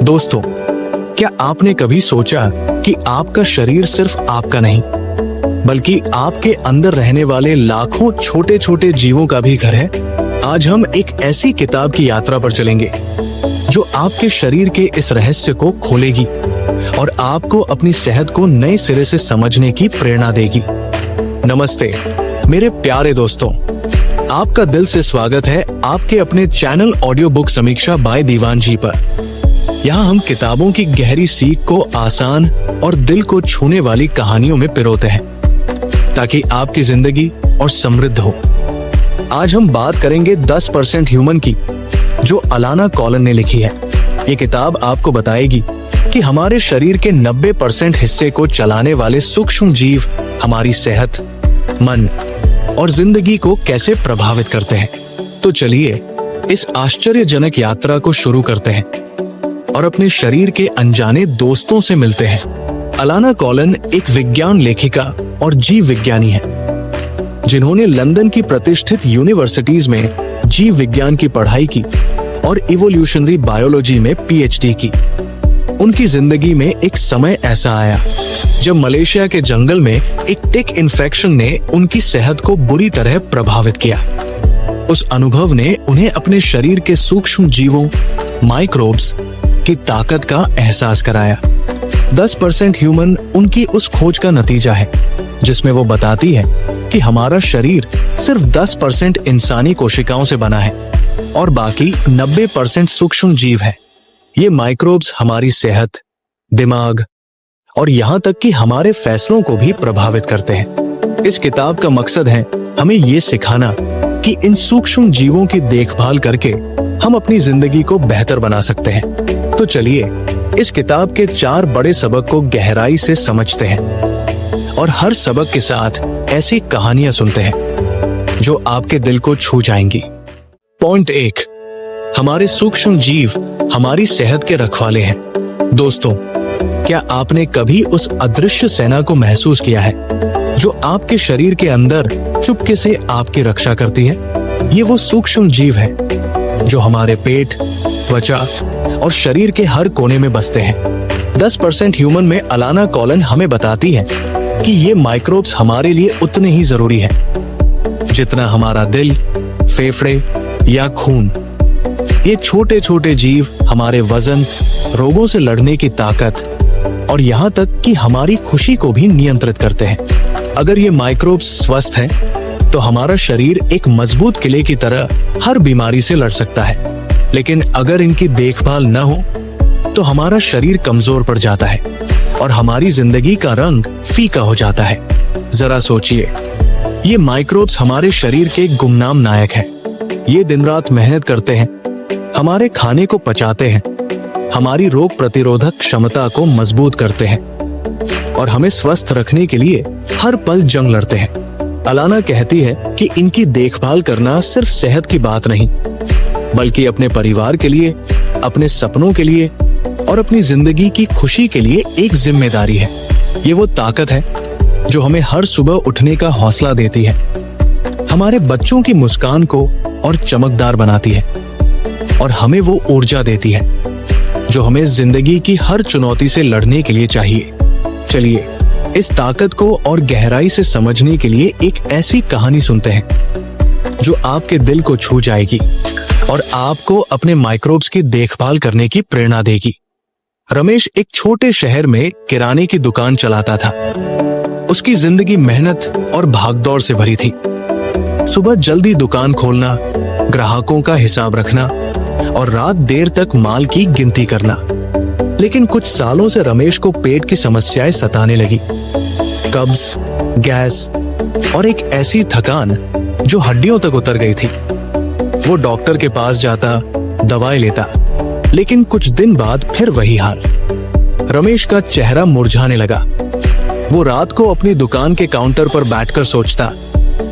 दोस्तों, क्या आपने कभी सोचा कि आपका शरीर सिर्फ आपका नहीं, बल्कि आपके अंदर रहने वाले लाखों छोटे छोटे जीवों का भी घर है? आज हम एक ऐसी किताब की यात्रा पर चलेंगे जो आपके शरीर के इस रहस्य को खोलेगी और आपको अपनी सेहत को नए सिरे से समझने की प्रेरणा देगी। नमस्ते मेरे प्यारे दोस्तों, आपका दिल से स्वागत है आपके अपने चैनल ऑडियो बुक समीक्षा बाय दीवान जी पर। यहाँ हम किताबों की गहरी सीख को आसान और दिल को छूने वाली कहानियों में पिरोते हैं ताकि आपकी जिंदगी और समृद्ध हो। आज हम बात करेंगे 10% ह्यूमन की, जो अलाना कॉलन ने लिखी है। ये किताब आपको बताएगी कि हमारे शरीर के 90% हिस्से को चलाने वाले सूक्ष्म जीव हमारी सेहत, मन और जिंदगी को कैसे प्रभावित करते हैं। तो चलिए इस आश्चर्यजनक यात्रा को शुरू करते हैं और अपने शरीर के अनजाने दोस्तों से मिलते हैं। अलाना कॉलन एक विज्ञान लेखिका और जीव विज्ञानी है, जिन्होंने लंदन की प्रतिष्ठित यूनिवर्सिटीज में जीव विज्ञान की पढ़ाई की और इवोल्यूशनरी बायोलॉजी में पीएचडी की। उनकी जिंदगी में एक समय ऐसा आया जब मलेशिया के जंगल में एक टिक इन्फेक्शन ने उनकी सेहत को बुरी तरह प्रभावित किया। उस अनुभव ने उन्हें अपने शरीर के सूक्ष्म जीवों, माइक्रोब्स की ताकत का एहसास कराया। 10% ह्यूमन उनकी उस खोज का नतीजा है, जिसमें वो बताती है कि हमारा शरीर सिर्फ 10% इंसानी कोशिकाओं से बना है और बाकी 90% सूक्ष्म जीव है। ये माइक्रोब्स हमारी सेहत, दिमाग और यहाँ तक कि हमारे फैसलों को भी प्रभावित करते हैं। इस किताब का मकसद है हमें ये सिखाना कि इन सूक्ष्म जीवों की देखभाल करके हम अपनी जिंदगी को बेहतर बना सकते हैं। तो चलिए इस किताब के 4 बड़े सबक को गहराई से समझते हैं और हर सबक के साथ ऐसी कहानियां सुनते हैं जो आपके दिल को छू जाएंगी। पॉइंट 1, हमारे सूक्ष्म जीव हमारी सेहत के रखवाले हैं। दोस्तों, क्या आपने कभी उस अदृश्य सेना को महसूस किया है जो आपके शरीर के अंदर चुपके से आपकी रक्षा करती है? ये वो सूक्ष्म जीव है जो हमारे पेट, त्वचा और शरीर के हर कोने में बसते हैं। 10% ह्यूमन में अलाना कॉलन हमें बताती है कि ये माइक्रोब्स हमारे लिए उतने ही जरूरी हैं जितना हमारा दिल, फेफड़े या खून। ये छोटे छोटे जीव हमारे वजन, रोगों से लड़ने की ताकत और यहाँ तक कि हमारी खुशी को भी नियंत्रित करते हैं। अगर ये माइक्रोब्स स्वस्थ हैं, तो हमारा शरीर एक मजबूत किले की तरह हर बीमारी से लड़ सकता है। लेकिन अगर इनकी देखभाल न हो, तो हमारा शरीर कमजोर पड़ जाता है और हमारी जिंदगी का रंग फीका हो जाता है। जरा सोचिए, ये माइक्रोब्स हमारे शरीर के गुमनाम नायक हैं। ये दिन रात मेहनत करते हैं, हमारे खाने को पचाते हैं, हमारी रोग प्रतिरोधक क्षमता को मजबूत करते हैं और हमें स्वस्थ रखने के लिए हर पल जंग लड़ते हैं। अलाना कहती है कि इनकी देखभाल करना सिर्फ सेहत की बात नहीं, बल्कि अपने परिवार के लिए, अपने सपनों के लिए और अपनी जिंदगी की खुशी के लिए एक जिम्मेदारी है। ये वो ताकत है जो हमें हर सुबह उठने का हौसला देती है, हमारे बच्चों की मुस्कान को और चमकदार बनाती है और हमें वो ऊर्जा देती है जो हमें जिंदगी की हर चुनौती से लड़ने के लिए चाहिए। चलिए इस ताकत को और गहराई से समझने के लिए एक ऐसी कहानी सुनते हैं जो आपके दिल को छू जाएगी और आपको अपने माइक्रोब्स की देखभाल करने की प्रेरणा देगी। रमेश एक छोटे शहर में किराने की दुकान चलाता था। उसकी जिंदगी मेहनत और भागदौड़ से भरी थी। सुबह जल्दी दुकान खोलना, ग्राहकों का हिसाब रखना और रात देर तक माल की गिनती करना। लेकिन कुछ सालों से रमेश को पेट की समस्याएं सताने लगी। कब्ज, गैस और एक ऐसी थकान जो हड्डियों तक उतर गई थी। वो डॉक्टर के पास जाता, दवाई लेता, लेकिन कुछ दिन बाद फिर वही हाल। रमेश का चेहरा मुरझाने लगा। वो रात को अपनी दुकान के काउंटर पर बैठकर सोचता,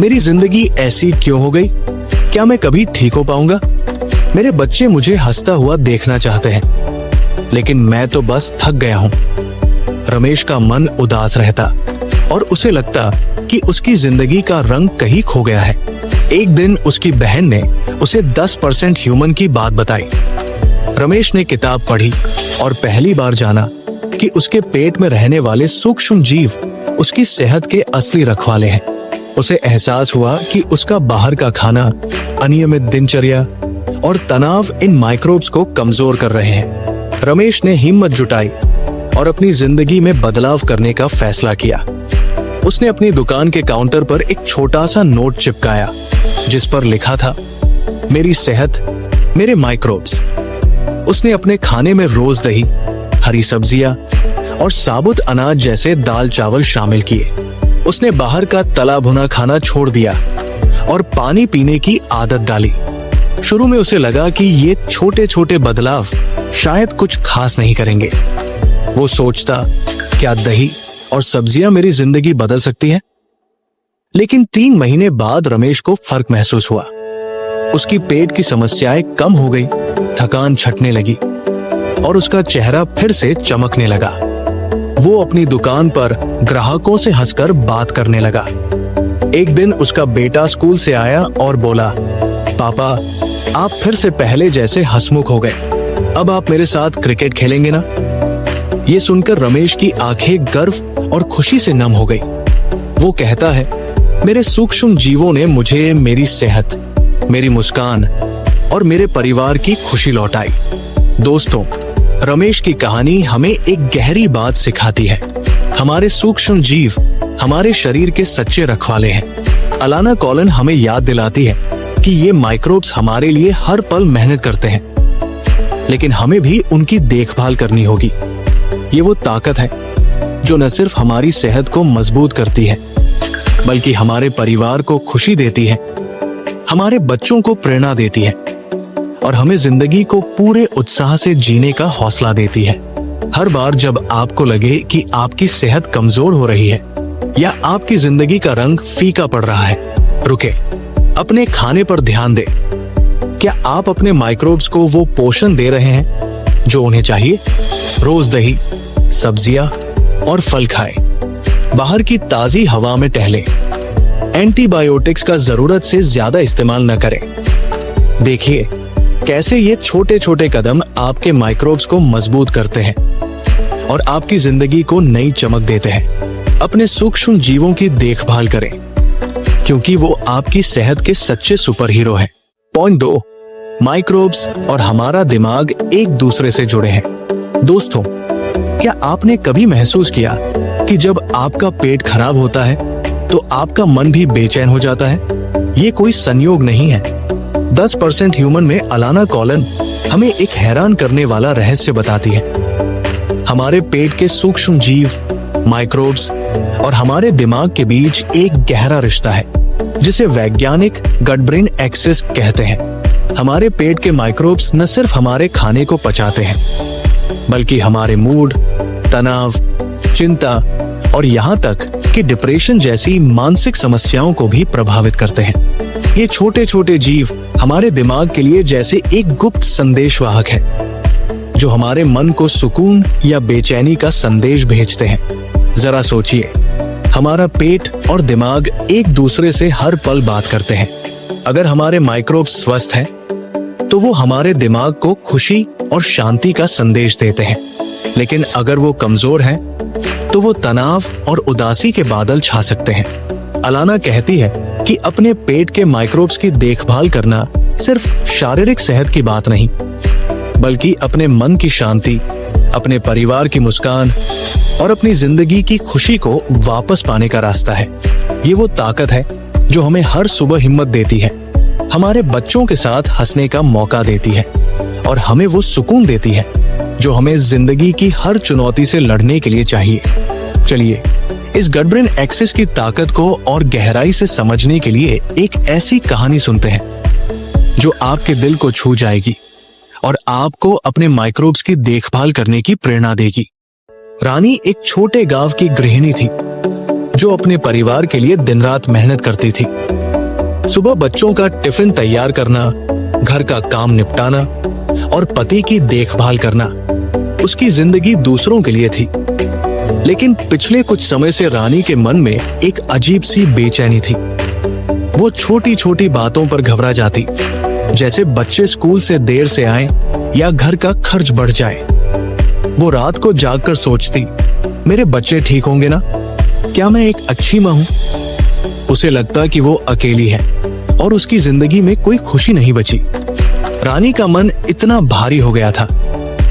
मेरी जिंदगी ऐसी क्यों हो गई? क्या मैं कभी ठीक हो पाऊंगा? मेरे बच्चे मुझे हंसता हुआ देखना चाहते हैं, लेकिन मैं तो बस थक गया हूं। रमेश का मन उदास रहता और उसे लगता कि उसकी जिंदगी का रंग कहीं खो गया है। एक दिन उसकी बहन ने उसे 10% ह्यूमन की बात बताई। रमेश ने किताब पढ़ी और पहली बार जाना कि उसके पेट में रहने वाले सूक्ष्म जीव उसकी सेहत के असली रखवाले हैं। उसे एहसास हुआ कि उसका बाहर का खाना, अनियमित दिनचर्या और तनाव इन माइक्रोब्स को कमजोर कर रहे हैं। रमेश ने हिम्मत जुटाई और अपनी जिंदगी में बदलाव करने का फैसला किया। उसने अपनी दुकान के काउंटर पर एक छोटा सा नोट चिपकाया जिस पर लिखा था, मेरी सेहत मेरे माइक्रोब्स। उसने अपने खाने में रोज दही, हरी सब्जियां और साबुत अनाज जैसे दाल चावल शामिल किए। उसने बाहर का तला भुना खाना छोड़ दिया और पानी पीने की आदत डाली। शुरू में उसे लगा कि ये छोटे छोटे बदलाव शायद कुछ खास नहीं करेंगे। वो सोचता, क्या दही और सब्जियां मेरी जिंदगी बदल सकती है? लेकिन 3 महीने बाद रमेश को फर्क महसूस हुआ। उसकी पेट की समस्याएं कम हो गई, थकान छटने लगी और उसका चेहरा फिर से चमकने लगा। वो अपनी दुकान पर ग्राहकों से हंसकर बात करने लगा। एक दिन उसका बेटा स्कूल से आया और बोला, पापा, आप फिर से पहले जैसे हंसमुख हो गए। अब आप मेरे साथ क्रिकेट खेलेंगे ना? ये सुनकर रमेश की आंखें गर्व और खुशी से नम हो गई। वो कहता है, मेरे सूक्ष्म जीवों ने मुझे मेरी सेहत, मेरी मुस्कान और मेरे परिवार की खुशी लौटाई। दोस्तों, रमेश की कहानी हमें एक गहरी बात सिखाती है। हमारे सूक्ष्म जीव हमारे शरीर के सच्चे रखवाले हैं। अलाना कॉलन हमें याद दिलाती है कि ये माइक्रोब्स हमारे लिए हर पल मेहनत करते हैं, लेकिन हमें भी उनकी देखभाल करनी होगी। ये वो ताकत है जो न सिर्फ हमारी सेहत को मजबूत करती है, बल्कि हमारे परिवार को खुशी देती है, हमारे बच्चों को प्रेरणा देती है और हमें जिंदगी को पूरे उत्साह से जीने का हौसला देती है। हर बार जब आपको लगे कि आपकी सेहत कमजोर हो रही है या आपकी जिंदगी का रंग फीका पड़ रहा है, रुके, अपने खाने पर ध्यान दें। क्या आप अपने माइक्रोब्स को वो पोषण दे रहे हैं जो उन्हें चाहिए? रोज दही, सब्जियां और फल खाएं। बाहर की ताजी हवा में टहलें। एंटीबायोटिक्स का जरूरत से ज्यादा इस्तेमाल न करें। देखिए कैसे ये छोटे छोटे कदम आपके माइक्रोब्स को मजबूत करते हैं और आपकी जिंदगी को नई चमक देते हैं। अपने सूक्ष्म जीवों की देखभाल करें, क्योंकि वो आपकी सेहत के सच्चे सुपर हीरो हैं। पॉइंट 2, माइक्रोब्स और हमारा दिमाग एक दूसरे से जुड़े हैं। दोस्तों, क्या आपने कभी महसूस किया कि जब आपका पेट खराब होता है तो आपका मन भी बेचैन हो जाता है? ये कोई संयोग नहीं है। 10% ह्यूमन में अलाना कॉलन हमें एक हैरान करने वाला रहस्य बताती है। हमारे पेट के सूक्ष्म जीव, माइक्रोब्स और हमारे दिमाग के बीच एक गहरा रिश्ता है जिसे वैज्ञानिक गट ब्रेन एक्सिस कहते हैं। हमारे पेट के माइक्रोब्स न सिर्फ हमारे खाने को पचाते हैं, बल्कि हमारे मूड, तनाव, चिंता और यहाँ तक कि डिप्रेशन जैसी मानसिक समस्याओं को भी प्रभावित करते हैं। ये छोटे छोटे जीव हमारे दिमाग के लिए जैसे एक गुप्त संदेशवाहक है, जो हमारे मन को सुकून या बेचैनी का संदेश भेजते हैं। जरा सोचिए, हमारा पेट और दिमाग एक दूसरे से हर पल बात करते हैं। अगर हमारे माइक्रोब स्वस्थ हैं, तो वो हमारे दिमाग को खुशी और शांति का संदेश देते हैं, लेकिन अगर वो कमजोर हैं, तो वो तनाव और उदासी के बादल छा सकते हैं। अलाना कहती है कि अपने पेट के माइक्रोब्स की देखभाल करना सिर्फ शारीरिक सेहत की बात नहीं, बल्कि अपने मन की शांति, अपने परिवार की मुस्कान और अपनी जिंदगी की खुशी को वापस पाने का रास्ता है। ये वो ताकत है जो हमें हर सुबह हिम्मत देती है, हमारे बच्चों के साथ हंसने का मौका देती है और हमें वो सुकून देती है जो हमें जिंदगी की हर चुनौती से लड़ने के लिए चाहिए। चलिए इस गट ब्रेन एक्सिस की ताकत को और गहराई से समझने के लिए एक ऐसी कहानी सुनते हैं जो आपके दिल को छू जाएगी और आपको अपने माइक्रोब्स की देखभाल करने की प्रेरणा देगी। रानी एक छोटे गांव की गृहिणी थी जो अपने परिवार के लिए दिन रात मेहनत करती थी। सुबह बच्चों का टिफिन तैयार करना, घर का काम निपटाना और पति की देखभाल करना उसकी जिंदगी दूसरों के लिए थी। लेकिन पिछले कुछ समय से रानी के मन में एक अजीब सी बेचैनी थी। वो छोटी छोटी बातों पर घबरा जाती, जैसे बच्चे स्कूल से देर से आए या घर का खर्च बढ़ जाए। वो रात को जागकर सोचती, मेरे बच्चे ठीक होंगे ना? क्या मैं एक अच्छी मां हूं? उसे लगता कि वो अकेली है और उसकी जिंदगी में कोई खुशी नहीं बची। रानी का मन इतना भारी हो गया था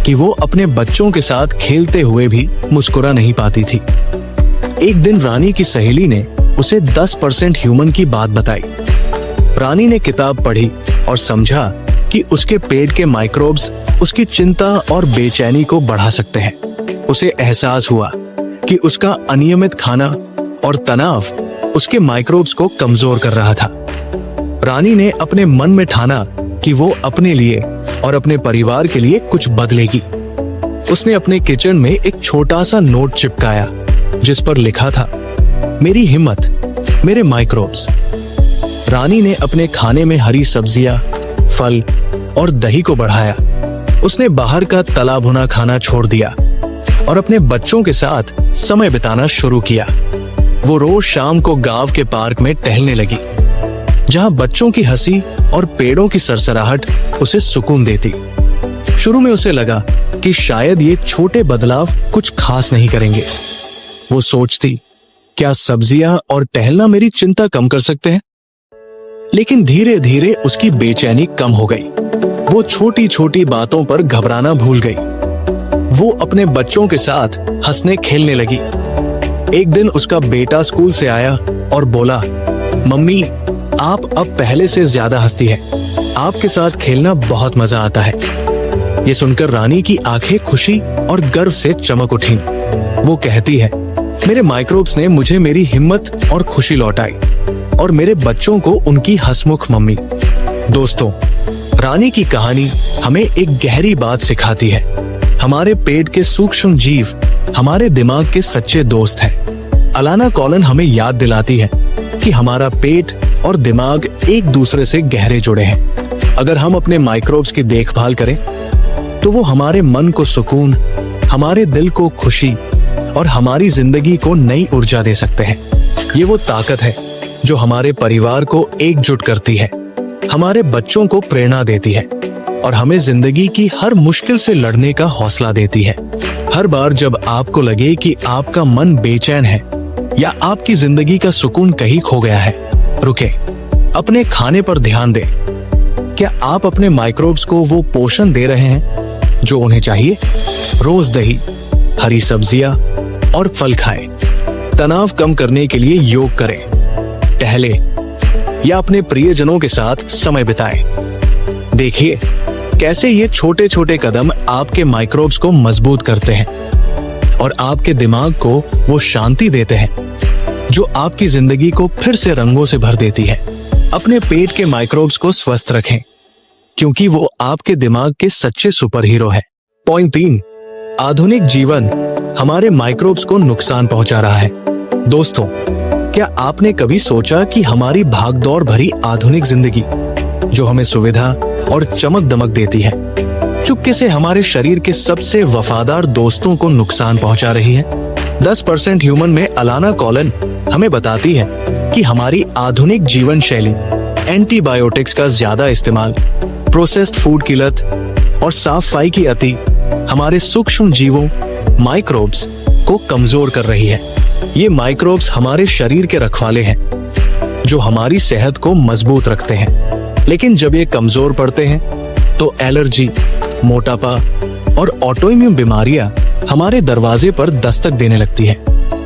कि वो अपने बच्चों के साथ खेलते हुए भी मुस्कुरा नहीं पाती थी। एक दिन रानी की सहेली ने उसे 10% ह्यूमन की बात बताई। रानी ने किताब पढ़ी और समझा कि उसके पेट के माइक्रोब्स उसकी चिंता और बेचैनी को बढ़ा सकते हैं। उसे एहसास हुआ कि उसका अनियमित खाना और तनाव उसके माइक्रोब्स को कमजोर कर रहा था। रानी ने अपने मन में ठाना कि वो अपने लिए और अपने परिवार के लिए कुछ बदलेगी। उसने अपने किचन में एक छोटा सा नोट चिपकाया जिस पर लिखा था, मेरी हिम्मत मेरे माइक्रोब्स। रानी ने अपने खाने में हरी सब्जियां, फल और दही को बढ़ाया। उसने बाहर का तला भुना खाना छोड़ दिया और अपने बच्चों के साथ समय बिताना शुरू किया। वो रोज शाम को गांव के पार्क में टहलने लगी, जहां बच्चों की हंसी और पेड़ों की सरसराहट उसे सुकून देती। शुरू में उसे लगा कि शायद ये छोटे बदलाव कुछ खास नहीं करेंगे। वो सोचती, क्या सब्जियां और टहलना मेरी चिंता कम कर सकते हैं? लेकिन धीरे धीरे उसकी बेचैनी कम हो गई। वो छोटी छोटी बातों पर घबराना भूल गई। वो अपने बच्चों के साथ हंसने खेलने लगी। एक दिन उसका बेटा स्कूल से आया और बोला, मम्मी आप अब पहले से ज्यादा हंसती है, आपके साथ खेलना बहुत मजा आता है। ये सुनकर रानी की आंखें खुशी और गर्व से चमक उठी। वो कहती है, मेरे माइक्रोब्स ने मुझे मेरी हिम्मत और खुशी लौटाई और मेरे बच्चों को उनकी हंसमुख मम्मी। दोस्तों, रानी की कहानी हमें एक गहरी बात सिखाती है। हमारे पेट के सूक्ष्म जीव हमारे दिमाग के सच्चे दोस्त हैं। अलाना कॉलन हमें याद दिलाती है कि हमारा पेट और दिमाग एक दूसरे से गहरे जुड़े हैं। अगर हम अपने माइक्रोब्स की देखभाल करें तो वो हमारे मन को सुकून, हमारे दिल को खुशी और हमारी जिंदगी को नई ऊर्जा दे सकते हैं। ये वो ताकत है जो हमारे परिवार को एकजुट करती है, हमारे बच्चों को प्रेरणा देती है और हमें जिंदगी की हर मुश्किल से लड़ने का हौसला देती है। हर बार जब आपको लगे कि आपका मन बेचैन है या आपकी जिंदगी का सुकून कहीं खो गया है, रुके, अपने खाने पर ध्यान दें। क्या आप अपने माइक्रोब्स को वो पोषण दे रहे हैं जो उन्हें चाहिए? रोज दही, हरी सब्जियां और फल खाएं। तनाव कम करने के लिए योग करें, टहले या अपने प्रियजनों के साथ समय बिताएं। देखिए कैसे ये छोटे छोटे कदम आपके माइक्रोब्स को मजबूत करते हैं और आपके दिमाग को वो शांति देते हैं जो आपकी जिंदगी को फिर से रंगों से भर देती है। अपने पेट के माइक्रोब्स को स्वस्थ रखें क्योंकि वो आपके दिमाग के सच्चे सुपर हीरो है। पॉइंट 3, आधुनिक जीवन हमारे माइक्रोब्स को नुकसान पहुंचा रहा है। दोस्तों, क्या आपने कभी सोचा कि हमारी भागदौड़ भरी आधुनिक जिंदगी जो हमें सुविधा और चमक दमक देती है, चुपके से हमारे शरीर के सबसे वफादार दोस्तों को नुकसान पहुंचा रही है? 10% ह्यूमन में अलाना कॉलन हमें बताती है कि हमारी आधुनिक जीवन शैली, एंटीबायोटिक्स का ज्यादा इस्तेमाल, प्रोसेस्ड फूड की लत और साफ सफाई की अति हमारे सूक्ष्म जीवों माइक्रोब्स को कमजोर कर रही है। ये माइक्रोब्स हमारे शरीर के रखवाले हैं जो हमारी सेहत को मजबूत रखते हैं, लेकिन जब ये कमजोर पड़ते हैं तो एलर्जी, मोटापा और ऑटोइम्यून बीमारियां हमारे दरवाजे पर दस्तक देने लगती है।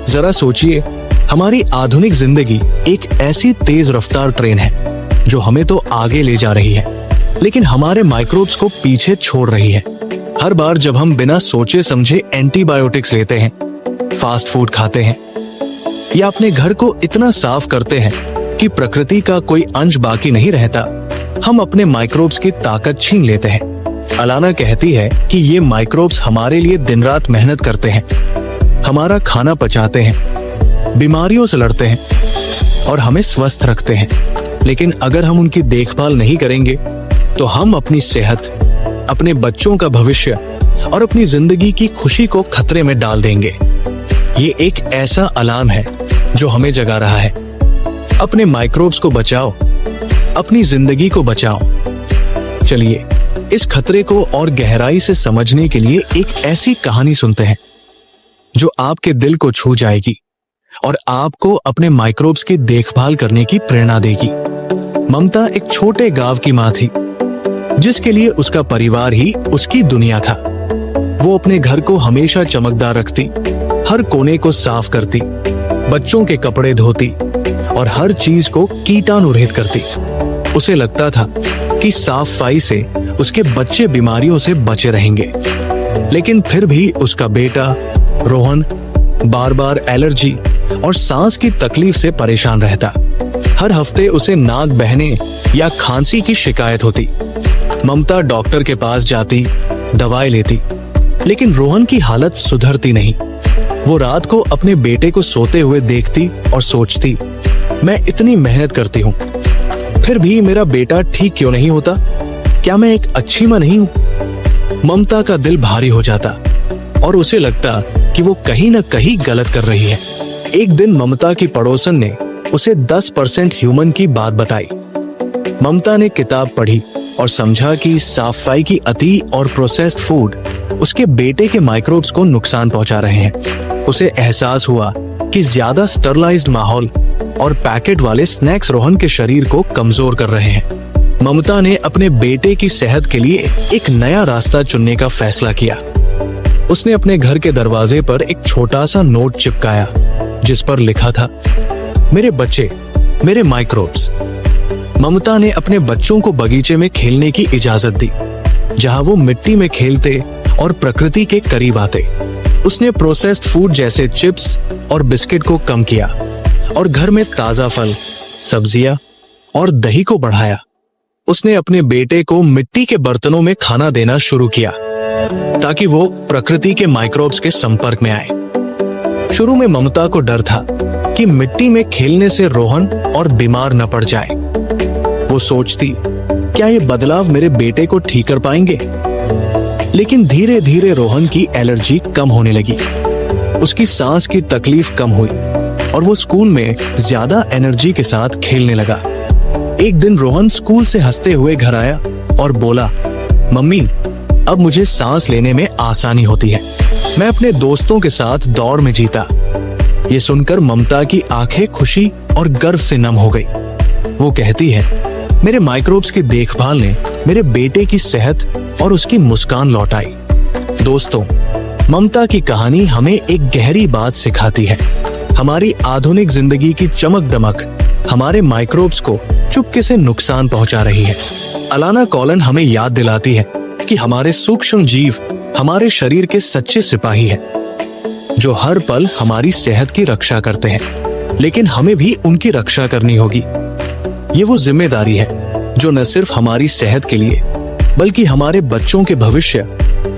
जरा सोचिए, हमारी आधुनिक जिंदगी एक ऐसी तेज रफ्तार ट्रेन है जो हमें तो आगे ले जा रही है लेकिन हमारे माइक्रोब्स को पीछे छोड़ रही है। हर बार जब हम बिना सोचे समझे एंटीबायोटिक्स लेते हैं, फास्ट फूड खाते हैं या अपने घर को इतना साफ करते हैं कि प्रकृति का कोई अंश बाकी नहीं रहता, हम अपने माइक्रोब्स की ताकत छीन लेते हैं। अलाना कहती है कि ये माइक्रोब्स हमारे लिए दिन रात मेहनत करते हैं, हमारा खाना पचाते हैं, बीमारियों से लड़ते हैं और हमें स्वस्थ रखते हैं। लेकिन अगर हम उनकी देखभाल नहीं करेंगे तो हम अपनी सेहत, अपने बच्चों का भविष्य और अपनी जिंदगी की खुशी को खतरे में डाल देंगे। ये एक ऐसा अलार्म है जो हमें जगा रहा है। अपने माइक्रोब्स को बचाओ, अपनी जिंदगी को बचाओ चलिए इस खतरे को और गहराई से समझने के लिए एक ऐसी कहानी सुनते हैं जो आपके दिल को छू जाएगी और आपको अपने माइक्रोब्स की देखभाल करने की प्रेरणा देगी। ममता एक छोटे गांव की मां थी जिसके लिए उसका परिवार ही उसकी दुनिया था। वो अपने घर को हमेशा चमकदार रखती, हर कोने को साफ करती, बच्चों के कपड़े धोती और हर चीज को कीटाणुरहित करती। उसे लगता था कि साफ सफाई से उसके बच्चे बीमारियों से बचे रहेंगे, लेकिन फिर भी उसका बेटा रोहन बार बार एलर्जी और सांस की तकलीफ से परेशान रहता। हर हफ्ते उसे नाक बहने या खांसी की शिकायत होती। ममता डॉक्टर के पास जाती, दवाई लेती, लेकिन रोहन की हालत सुधरती नहीं। वो रात को अपने बेटे को सोते हुए देखती और सोचती, मैं इतनी मेहनत करती हूँ, फिर भी मेरा बेटा ठीक क्यों नहीं होता? क्या मैं एक अच्छी मां नहीं हूँ? ममता का दिल भारी हो जाता और उसे लगता कि वो कहीं न कहीं गलत कर रही है। एक दिन ममता की पड़ोसन ने उसे 10% ह्यूमन की बात बताई। ममता ने किताब पढ़ी और समझा कि साफ सफाई की अति और प्रोसेस्ड फूड उसके बेटे के माइक्रोब्स को नुकसान पहुंचा रहे हैं। उसे एहसास हुआ कि ज्यादा स्टरलाइज्ड माहौल और पैकेट वाले स्नैक्स रोहन के शरीर को कमजोर कर रहे हैं। ममता ने अपने बेटे की सेहत के लिए एक नया रास्ता चुनने का फैसला किया। उसने अपने घर के दरवाजे पर एक छोटा सा नोट चिपकाया जिस पर लिखा था, मेरे बच्चे, मेरे माइक्रोब्स। ममता ने अपने बच्चों को बगीचे में खेलने की इजाजत दी, जहां वो मिट्टी में खेलते और प्रकृति के करीब आते। उसने प्रोसेस्ड फूड जैसे चिप्स और बिस्किट को कम किया और घर में ताजा फल, सब्जियां और दही को बढ़ाया। उसने अपने बेटे को मिट्टी के बर्तनों में खाना देना शुरू किया ताकि वो प्रकृति के माइक्रोब्स के संपर्क में आए। शुरू में ममता को डर था कि मिट्टी में खेलने से रोहन और बीमार न पड़ जाए। वो सोचती, क्या ये बदलाव मेरे बेटे को ठीक कर पाएंगे? लेकिन धीरे धीरे रोहन की एलर्जी कम होने लगी, उसकी सांस की तकलीफ कम हुई और वो स्कूल में ज्यादा एनर्जी के साथ खेलने लगा। एक दिन रोहन स्कूल से हंसते हुए घर आया और बोला, मम्मी, अब मुझे सांस लेने में आसानी होती है। मैं अपने दोस्तों के साथ दौड़ में जीता। ये सुनकर ममता की आंखें खुशी और गर्व से नम हो गई। वो कहती है, मेरे माइक्रोब्स की देखभाल ने मेरे बेटे की सेहत और उसकी मुस्कान लौटाई। दोस्तों, ममता की कहानी हमें एक गहरी बात सिखाती है। हमारी आधुनिक जिंदगी की चमक दमक हमारे माइक्रोब्स को चुपके से नुकसान पहुंचा रही है। अलाना कॉलन हमें याद दिलाती है कि हमारे सूक्ष्म जीव हमारे शरीर के सच्चे सिपाही हैं, जो हर पल हमारी सेहत की रक्षा करते हैं, लेकिन हमें भी उनकी रक्षा करनी होगी। ये वो जिम्मेदारी है जो न सिर्फ हमारी सेहत के लिए बल्कि हमारे बच्चों के भविष्य,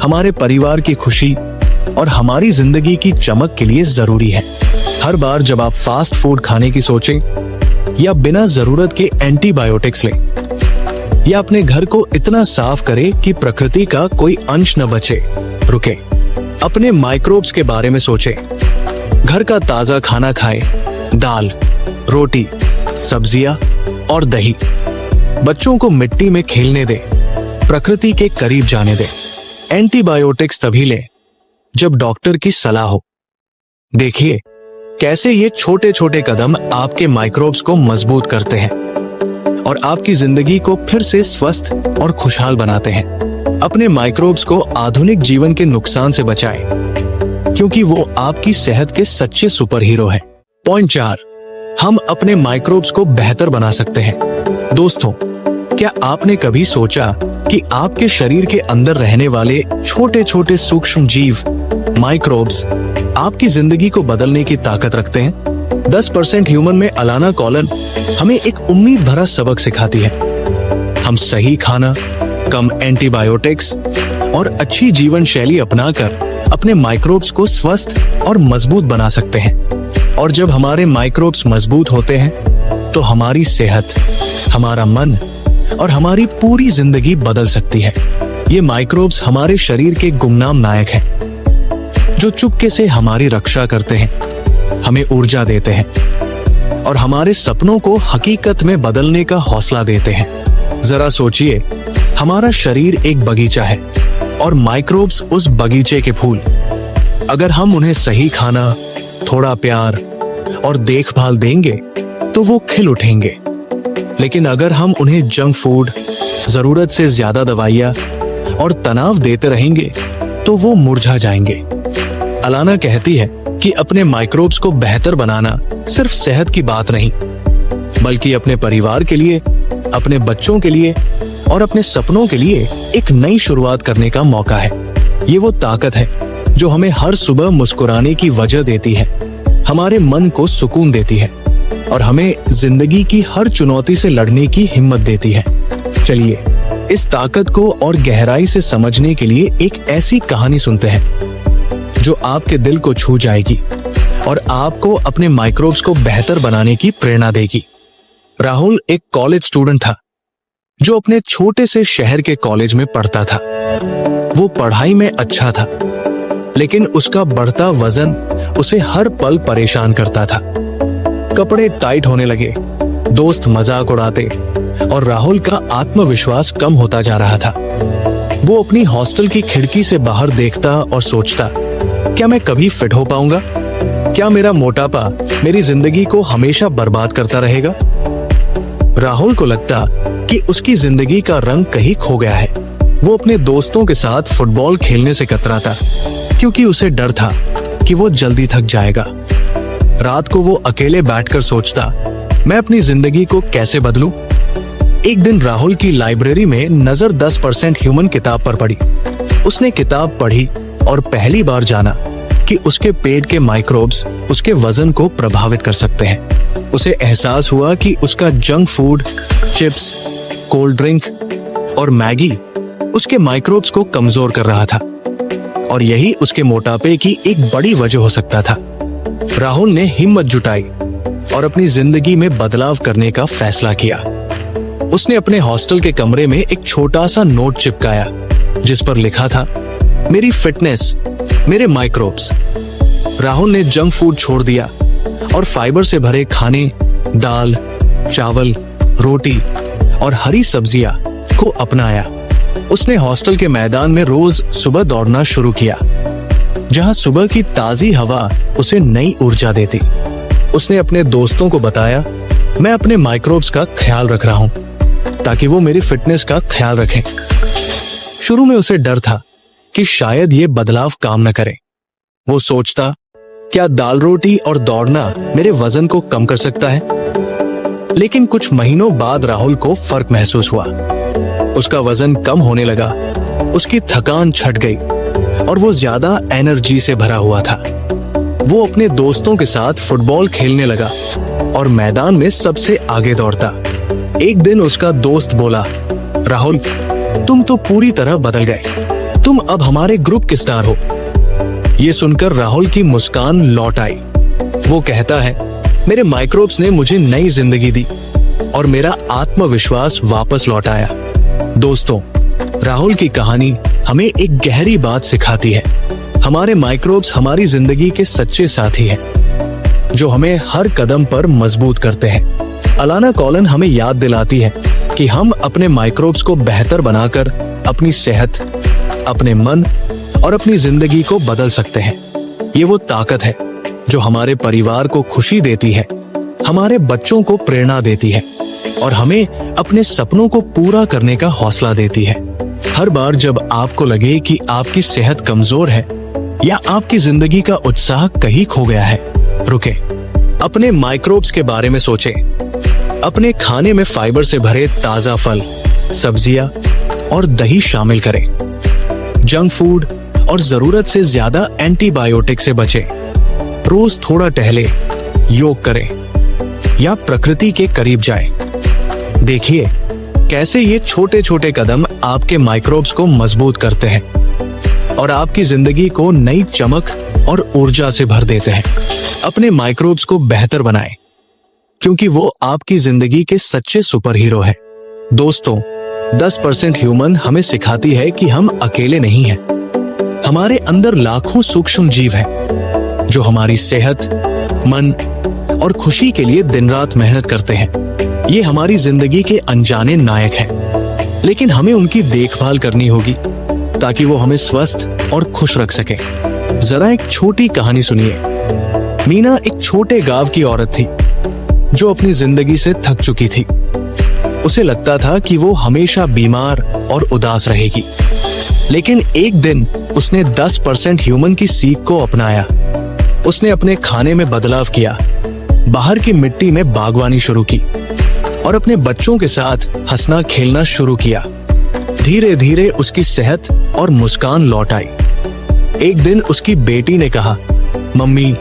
हमारे परिवार की खुशी और हमारी जिंदगी की चमक के लिए जरूरी है। हर बार जब आप फास्ट फूड खाने की सोचें या बिना जरूरत के एंटीबायोटिक्स लें या अपने घर को इतना साफ करें कि प्रकृति का कोई अंश न बचे, रुके, अपने माइक्रोब्स के बारे में सोचें। घर का ताजा खाना खाएं, दाल, रोटी, सब्जियां और दही। बच्चों को मिट्टी में खेलने दें, प्रकृति के करीब जाने दें। एंटीबायोटिक्स तभी लें जब डॉक्टर की सलाह हो। देखिए कैसे ये छोटे छोटे कदम आपके माइक्रोब्स को मजबूत करते हैं और आपकी जिंदगी को फिर से स्वस्थ और खुशहाल बनाते हैं। अपने माइक्रोब्स को आधुनिक जीवन के नुकसान से बचाएं, क्योंकि वो आपकी सेहत के सच्चे सुपर हीरो हैं। पॉइंट 4, हम अपने माइक्रोब्स को बेहतर बना सकते हैं। दोस्तों, क्या आपने कभी सोचा कि आपके शरीर के अंदर रहने वाले छोटे छोटे सूक्ष्म जीव, माइक्रोब्स, आपकी जिंदगी को बदलने की ताकत रखते हैं? 10% ह्यूमन में अलाना कॉलन हमें एक उम्मीद भरा सबक सिखाती है। हम सही खाना, कम एंटीबायोटिक्स और अच्छी जीवन शैली अपनाकर अपने माइक्रोब्स को स्वस्थ और मजबूत बना सकते हैं। और जब हमारे माइक्रोब्स मजबूत होते हैं तो हमारी सेहत, हमारा मन और हमारी पूरी जिंदगी बदल सकती है। ये माइक्रोब्स हमारे शरीर के गुमनाम नायक हैं, जो चुपके से हमारी रक्षा करते हैं, हमें ऊर्जा देते हैं और हमारे सपनों को हकीकत में बदलने का हौसला देते हैं। जरा सोचिए, हमारा शरीर एक बगीचा है और माइक्रोब्स उस बगीचे के फूल। अगर हम उन्हें सही खाना, थोड़ा प्यार और देखभाल देंगे तो वो खिल उठेंगे। लेकिन अगर हम उन्हें जंक फूड, जरूरत से ज्यादा दवाइयाँ और तनाव देते रहेंगे तो वो मुरझा जाएंगे। अलाना कहती है कि अपने माइक्रोब्स को बेहतर बनाना सिर्फ सेहत की बात नहीं, बल्कि अपने परिवार के लिए, अपने बच्चों के लिए और अपने सपनों के लिए एक नई शुरुआत करने का मौका है। ये वो ताकत है जो हमें हर सुबह मुस्कुराने की वजह देती है, हमारे मन को सुकून देती है और हमें जिंदगी की हर चुनौती से लड़ने की हिम्मत देती है। चलिए इस ताकत को और गहराई से समझने के लिए एक ऐसी कहानी सुनते हैं जो आपके दिल को छू जाएगी और आपको अपने माइक्रोब्स को बेहतर बनाने की प्रेरणा देगी। राहुल एक कॉलेज स्टूडेंट था जो अपने छोटे से शहर के कॉलेज में पढ़ता था। वो पढ़ाई में अच्छा था, लेकिन उसका बढ़ता वजन उसे हर पल परेशान करता था। कपड़े टाइट होने लगे, दोस्त मजाक उड़ाते और राहुल का आत्मविश्वास कम होता जा रहा था। वो अपनी हॉस्टल की खिड़की से बाहर देखता और सोचता, क्या मैं कभी फिट हो पाऊंगा? क्या मेरा मोटापा मेरी जिंदगी को हमेशा बर्बाद करता रहेगा? राहुल को लगता कि उसकी जिंदगी का रंग कहीं खो गया है। वो अपने दोस्तों के साथ फुटबॉल खेलने से कतराता क्योंकि उसे डर था कि वो जल्दी थक जाएगा। रात को वो अकेले बैठकर सोचता, मैं अपनी जिंदगी को कैसे बदलूं? एक दिन राहुल की लाइब्रेरी में नजर 10% ह्यूमन किताब पर पड़ी। उसने किताब पढ़ी और पहली बार जाना कि उसके पेट के माइक्रोब्स उसके वजन को प्रभावित कर सकते हैं। उसे एहसास हुआ कि उसका junk food, chips, cold drink और मैगी उसके माइक्रोब्स को कमजोर कर रहा था और यही उसके मोटापे की एक बड़ी वजह हो सकता था। राहुल ने हिम्मत जुटाई और अपनी जिंदगी में बदलाव करने का फैसला किया। उसने अपने हॉस्टल के कमरे में एक छोटा सा नोट चिपकाया जिस पर लिखा था, मेरी फिटनेस, मेरे माइक्रोब्स। राहुल ने जंक फूड छोड़ दिया और फाइबर से भरे खाने, दाल, चावल, रोटी और हरी सब्जियां को अपनाया। उसने हॉस्टल के मैदान में रोज सुबह दौड़ना शुरू किया, जहां सुबह की ताजी हवा उसे नई ऊर्जा देती। उसने अपने दोस्तों को बताया, मैं अपने माइक्रोब्स का ख्याल रख रहा हूं ताकि वो मेरी फिटनेस का ख्याल रखें। शुरू में उसे डर था कि शायद ये बदलाव काम न करे। वो सोचता, क्या दाल रोटी और दौड़ना मेरे वजन को कम कर सकता है? लेकिन कुछ महीनों बाद राहुल को फर्क महसूस हुआ। उसका वजन कम होने लगा, उसकी थकान छट गई और वो ज्यादा एनर्जी से भरा हुआ था। वो अपने दोस्तों के साथ फुटबॉल खेलने लगा और मैदान में सबसे आगे दौड़ता। एक दिन उसका दोस्त बोला, राहुल, तुम तो पूरी तरह बदल गए, तुम अब हमारे ग्रुप के स्टार हो। ये सुनकर राहुल की मुस्कान लौट आई। वो कहता है, मेरे माइक्रोब्स ने मुझे नई जिंदगी दी और मेरा आत्मविश्वास वापस लौट आया। दोस्तों, राहुल की कहानी हमें एक गहरी बात सिखाती है। हमारे माइक्रोब्स हमारी जिंदगी के सच्चे साथी हैं, जो हमें हर कदम पर मजबूत करते हैं। अलाना कॉलन हमें याद दिलाती है कि हम अपने माइक्रोब्स को बेहतर बनाकर अपनी सेहत, अपने मन और अपनी जिंदगी को बदल सकते हैं। ये वो ताकत है जो हमारे परिवार को खुशी देती है, हमारे बच्चों को प्रेरणा देती है और हमें अपने सपनों को पूरा करने का हौसला देती है। हर बार जब आपको लगे कि आपकी सेहत कमजोर है या आपकी जिंदगी का उत्साह कहीं खो गया है, रुके, अपने माइक्रोब्स के बारे में सोचें। अपने खाने में फाइबर से भरे ताजा फल, सब्जियां और दही शामिल करें। जंक फूड और जरूरत से ज्यादा एंटीबायोटिक से बचें। रोज थोड़ा टहले, योग करें या प्रकृति के करीब जाएं। देखिए कैसे ये छोटे छोटे कदम आपके माइक्रोब्स को मजबूत करते हैं और आपकी जिंदगी को नई चमक और ऊर्जा से भर देते हैं। अपने माइक्रोब्स को बेहतर बनाएं, क्योंकि वो आपकी जिंदगी के सच्चे सुपर हीरो है। दोस्तों, 10% ह्यूमन हमें सिखाती है कि हम अकेले नहीं हैं। हमारे अंदर लाखों सूक्ष्म जीव हैं जो हमारी सेहत, मन और खुशी के लिए दिन रात मेहनत करते हैं। ये हमारी जिंदगी के अनजाने नायक हैं। लेकिन हमें उनकी देखभाल करनी होगी ताकि वो हमें स्वस्थ और खुश रख सके। जरा एक छोटी कहानी सुनिए। मीना एक छोटे गांव की औरत थी जो अपनी जिंदगी से थक चुकी थी। उसे लगता था कि वो हमेशा बीमार और उदास रहेगी, लेकिन एक दिन उसने 10% ह्यूमन की सीख को अपनाया। उसने अपने खाने में बदलाव किया, बाहर की मिट्टी में बागवानी शुरू की और अपने बच्चों के साथ हंसना खेलना शुरू किया। धीरे धीरे उसकी सेहत और मुस्कान लौट आई। एक दिन उसकी बेटी ने कहा, मम्मी,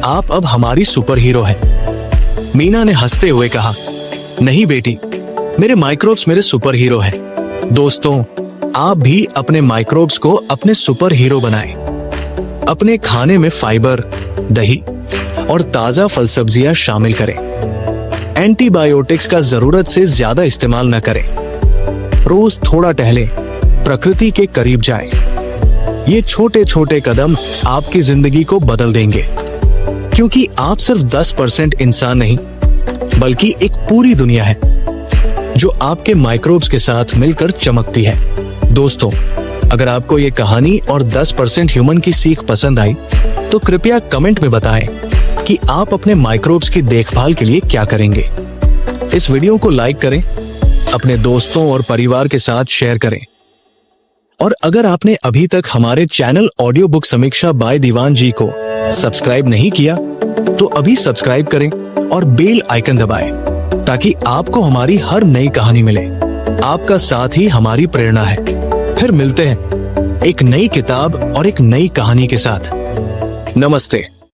आप अब हमारी सुपर हीरो हैं। मीना ने हंसते हुए कहा, नहीं बेटी, मेरे माइक्रोब्स मेरे सुपर हीरो हैं। दोस्तों, आप भी अपने माइक्रोब्स को अपने सुपर हीरो बनाएं। अपने खाने में फाइबर, दही और ताजा फल सब्जियां शामिल करें। एंटीबायोटिक्स का जरूरत से ज्यादा इस्तेमाल न करें। रोज थोड़ा टहलें, प्रकृति के करीब जाएं। ये छोटे छोटे कदम आपकी जिंदगी को बदल देंगे, क्योंकि आप सिर्फ 10% इंसान नहीं, बल्कि एक पूरी दुनिया है जो आपके माइक्रोब्स के साथ मिलकर चमकती है। दोस्तों, अगर आपको ये कहानी और 10% ह्यूमन की सीख पसंद आई तो कृपया कमेंट में बताएं कि आप अपने माइक्रोब्स की देखभाल के लिए क्या करेंगे। इस वीडियो को लाइक करें, अपने दोस्तों और परिवार के साथ शेयर करें। और अगर आपने अभी तक हमारे चैनल ऑडियो बुक समीक्षा बाय दीवान जी को सब्सक्राइब नहीं किया तो अभी सब्सक्राइब करें और बेल आइकन दबाएं, ताकि आपको हमारी हर नई कहानी मिले। आपका साथ ही हमारी प्रेरणा है। फिर मिलते हैं एक नई किताब और एक नई कहानी के साथ। नमस्ते।